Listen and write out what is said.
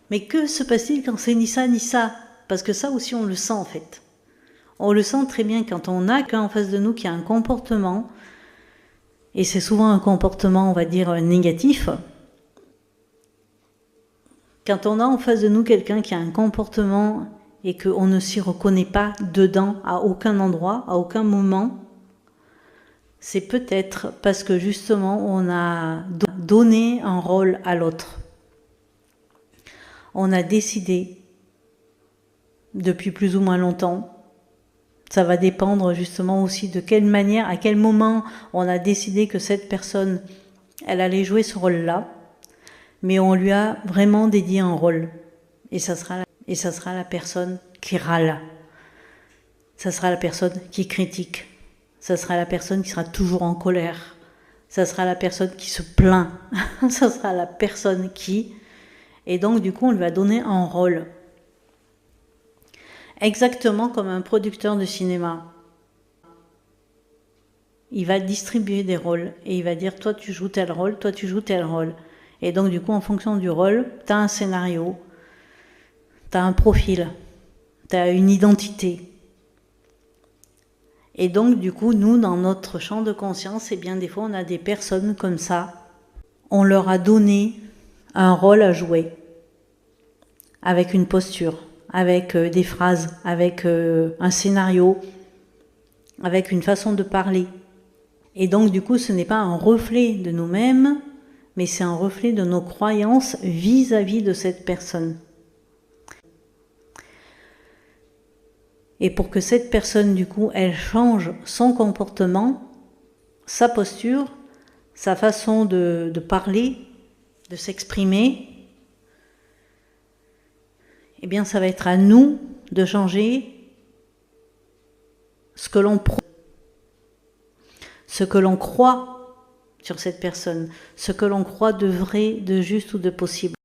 Mais que se passe-t-il quand c'est ni ça ni ça? Parce que ça aussi on le sent en fait. On le sent très bien quand on a quelqu'un en face de nous qui a un comportement, et c'est souvent un comportement, on va dire, négatif. Quand on a en face de nous quelqu'un qui a un comportement et qu'on ne s'y reconnaît pas dedans, à aucun endroit, à aucun moment, c'est peut-être parce que justement on a donné un rôle à l'autre. On a décidé, depuis plus ou moins longtemps, ça va dépendre justement aussi de quelle manière, à quel moment on a décidé que cette personne, elle allait jouer ce rôle-là, mais on lui a vraiment dédié un rôle. Et ça sera la personne qui râle. Ça sera la personne qui critique. Ça sera la personne qui sera toujours en colère. Ça sera la personne qui se plaint. Ça sera la personne qui... Et donc du coup, on lui a donné un rôle. Exactement comme un producteur de cinéma. Il va distribuer des rôles et il va dire toi tu joues tel rôle, toi tu joues tel rôle. Et donc du coup en fonction du rôle, tu as un scénario, tu as un profil, tu as une identité. Et donc du coup nous dans notre champ de conscience, eh bien des fois on a des personnes comme ça, on leur a donné un rôle à jouer avec une posture, avec des phrases, avec un scénario, avec une façon de parler. Et donc du coup ce n'est pas un reflet de nous-mêmes, mais c'est un reflet de nos croyances vis-à-vis de cette personne. Et pour que cette personne du coup elle change son comportement, sa posture, sa façon de parler, de s'exprimer, eh bien ça va être à nous de changer ce que l'on croit sur cette personne, ce que l'on croit de vrai, de juste ou de possible.